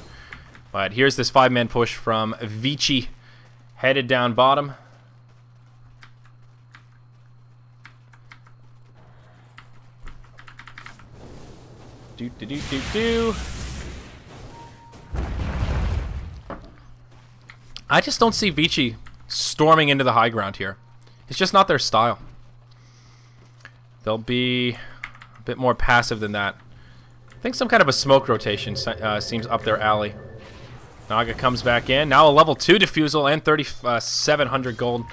But here's this 5-man push from Vici, headed down bottom. I just don't see Vici storming into the high ground here. It's just not their style. They'll be a bit more passive than that. I think some kind of a smoke rotation seems up their alley. Naga comes back in. Now a level 2 defusal and 3,700 gold.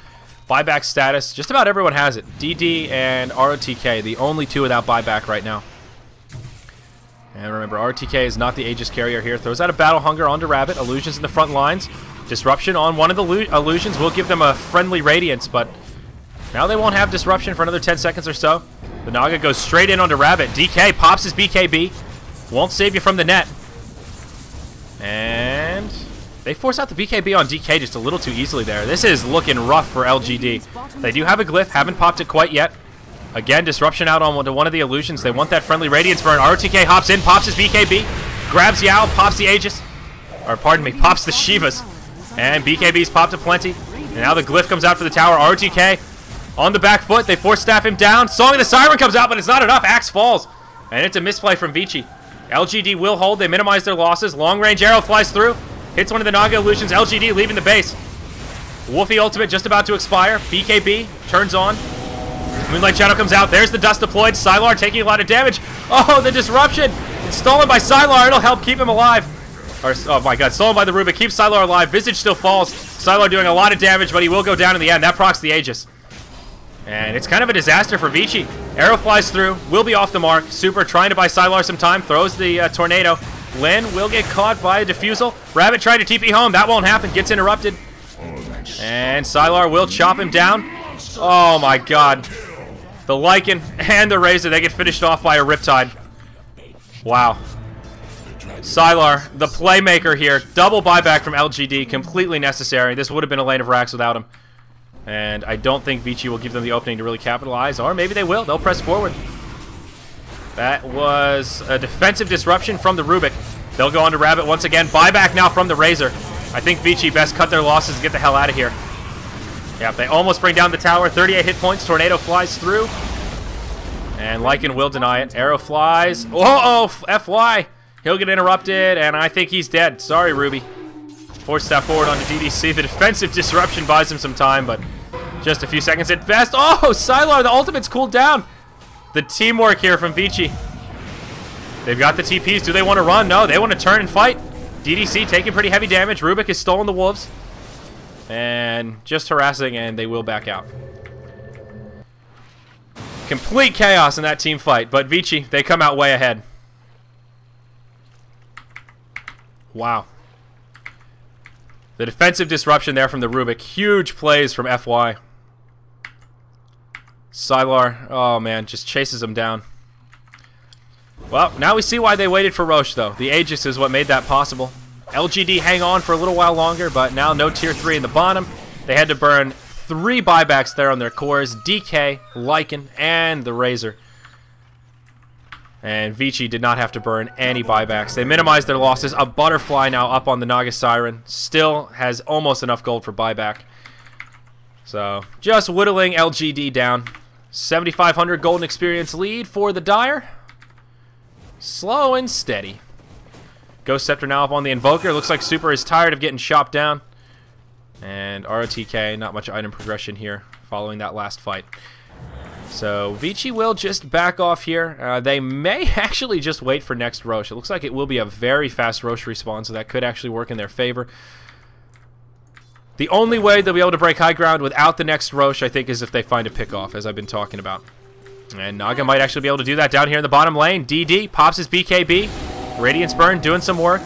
Buyback status. Just about everyone has it. DD and ROTK, the only two without buyback right now. And remember, RTK is not the Aegis carrier here. Throws out a Battle Hunger onto Rabbit. Illusions in the front lines. Disruption on one of the illusions will give them a friendly radiance, but now they won't have disruption for another 10 seconds or so. The Naga goes straight in onto Rabbit. DK pops his BKB. Won't save you from the net. And they force out the BKB on DK just a little too easily there. This is looking rough for LGD. They do have a glyph, haven't popped it quite yet. Again, disruption out on one of the illusions. They want that friendly radiance burn. RTK hops in, pops his BKB, grabs Yao, pops the Aegis. Or pardon me, pops the Shivas. And BKB's popped aplenty. And now the glyph comes out for the tower. RTK on the back foot. They force staff him down. Song of the Siren comes out, but it's not enough. Axe falls. And it's a misplay from Vici. LGD will hold. They minimize their losses. Long range arrow flies through. Hits one of the Naga illusions. LGD leaving the base. Wolfie ultimate just about to expire. BKB turns on. Moonlight Shadow comes out. There's the dust deployed. Sylar taking a lot of damage. Oh, the disruption. It's stolen by Sylar. It'll help keep him alive. Oh my god, stolen by the Rubik. Keeps Sylar alive. Visage still falls. Sylar doing a lot of damage, but he will go down in the end. That procs the Aegis. And it's kind of a disaster for Vici. Arrow flies through. Will be off the mark. Super trying to buy Sylar some time. Throws the tornado. Lin will get caught by a defusal. Rabbit trying to TP home. That won't happen. Gets interrupted. And Sylar will chop him down. Oh my god. The Lycan and the Razor, they get finished off by a Riptide. Wow. Sylar, the playmaker here. Double buyback from LGD. Completely necessary. This would have been a lane of racks without him. And I don't think Vici will give them the opening to really capitalize. Or maybe they will. They'll press forward. That was a defensive disruption from the Rubik. They'll go on to Rabbit once again. Buyback now from the Razor. I think Vici best cut their losses and get the hell out of here. Yeah, they almost bring down the tower. 38 hit points. Tornado flies through. And Lycan will deny it. Arrow flies. Oh, FY. He'll get interrupted, and I think he's dead. Sorry, Ruby. Force step forward onto DDC. The defensive disruption buys him some time, but just a few seconds at best. Oh, Sylar, the ultimate's cooled down. The teamwork here from Vici. They've got the TPs. Do they want to run? No, they want to turn and fight. DDC taking pretty heavy damage. Rubik has stolen the wolves. And just harassing, and they will back out. Complete chaos in that team fight, but Vici, they come out way ahead. Wow. The defensive disruption there from the Rubik. Huge plays from FY. Sylar, oh man, just chases him down. Well, now we see why they waited for Roche, though. The Aegis is what made that possible. LGD hang on for a little while longer, but now no tier 3 in the bottom. They had to burn 3 buybacks there on their cores. DK, Lycan, and the Razor. And Vici did not have to burn any buybacks. They minimized their losses. A butterfly now up on the Naga Siren. Still has almost enough gold for buyback. So, just whittling LGD down. 7,500 golden experience lead for the Dire. Slow and steady. Ghost Scepter now up on the Invoker. Looks like Super is tired of getting chopped down. And ROTK, not much item progression here following that last fight. So Vici will just back off here. They may actually just wait for next Roche. It looks like it will be a very fast Roche respawn, so that could actually work in their favor. The only way they'll be able to break high ground without the next Roche, I think, is if they find a pickoff, as I've been talking about. And Naga might actually be able to do that down here in the bottom lane. DD pops his BKB. Radiance Burn doing some work.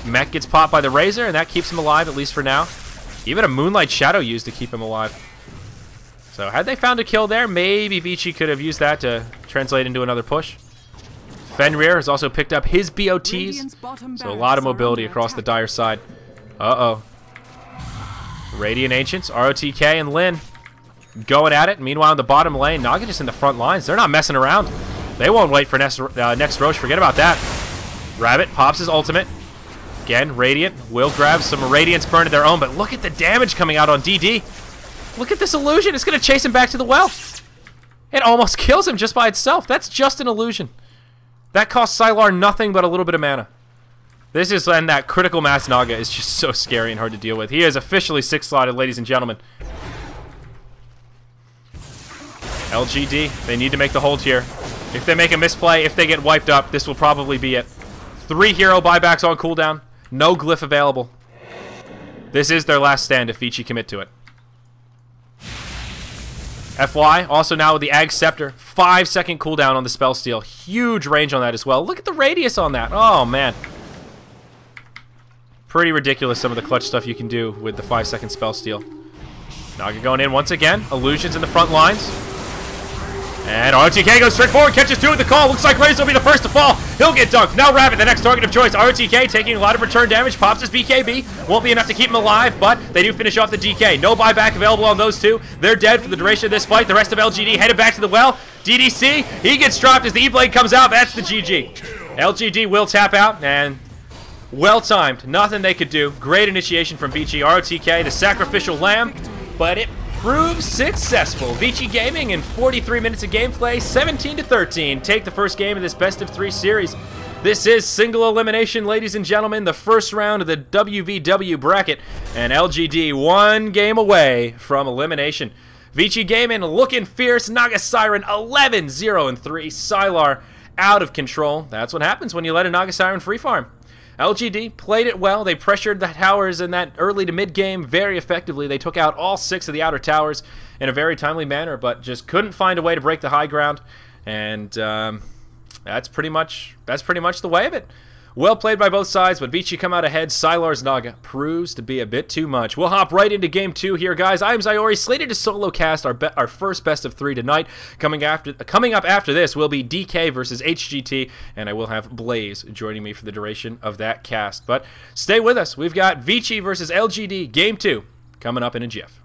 Mech gets popped by the Razor, and that keeps him alive, at least for now. Even a Moonlight Shadow used to keep him alive. So had they found a kill there, maybe Vici could have used that to translate into another push. Fenrir has also picked up his BOTs, so a lot of mobility across the Dire side. Uh-oh. Radiant Ancients, ROTK, and Lin going at it. Meanwhile, in the bottom lane, Naga just in the front lines. They're not messing around. They won't wait for next Roche. Forget about that. Rabbit pops his ultimate. Again, Radiant will grab some Radiance Burn of their own, but look at the damage coming out on DD. Look at this illusion. It's going to chase him back to the well. It almost kills him just by itself. That's just an illusion. That costs Sylar nothing but a little bit of mana. This is when that critical mass Naga is just so scary and hard to deal with. He is officially 6-slotted, ladies and gentlemen. LGD, they need to make the hold here. If they make a misplay, if they get wiped up, this will probably be it. 3 hero buybacks on cooldown. No glyph available. This is their last stand if Vici commit to it. FY, also now with the Ag Scepter. 5-second cooldown on the Spell Steal. Huge range on that as well. Look at the radius on that. Oh, man. Pretty ridiculous some of the clutch stuff you can do with the 5-second Spell Steal. Naga going in once again. Illusions in the front lines. And RTK goes straight forward, catches 2 with the call. Looks like Razor will be the first to fall. He'll get dunked. Now Rabbit, the next target of choice. RTK taking a lot of return damage, pops his BKB. Won't be enough to keep him alive, but they do finish off the DK. No buyback available on those 2. They're dead for the duration of this fight. The rest of LGD headed back to the well. DDC, he gets dropped as the E-Blade comes out. That's the GG. LGD will tap out, and well timed. Nothing they could do. Great initiation from Vici. ROTK, the sacrificial lamb, but it proves successful. Vici Gaming in 43 minutes of gameplay, 17-13. Take the first game of this best of 3 series. This is single elimination, ladies and gentlemen. The first round of the WVW bracket, and LGD 1 game away from elimination. Vici Gaming looking fierce. Naga Siren 11-0-3. Sylar out of control. That's what happens when you let a Naga Siren free farm. LGD played it well. They pressured the towers in that early to mid game very effectively. They took out all 6 of the outer towers in a very timely manner, but just couldn't find a way to break the high ground. And that's pretty much the way of it. Well played by both sides, but Vici come out ahead. Sylar's Naga proves to be a bit too much. We'll hop right into game 2 here, guys. I'm Zyori, slated to solo cast our first best of 3 tonight. Coming up after this will be DK versus HGT, and I will have Blaze joining me for the duration of that cast. But stay with us. We've got Vici versus LGD game 2 coming up in a jiff.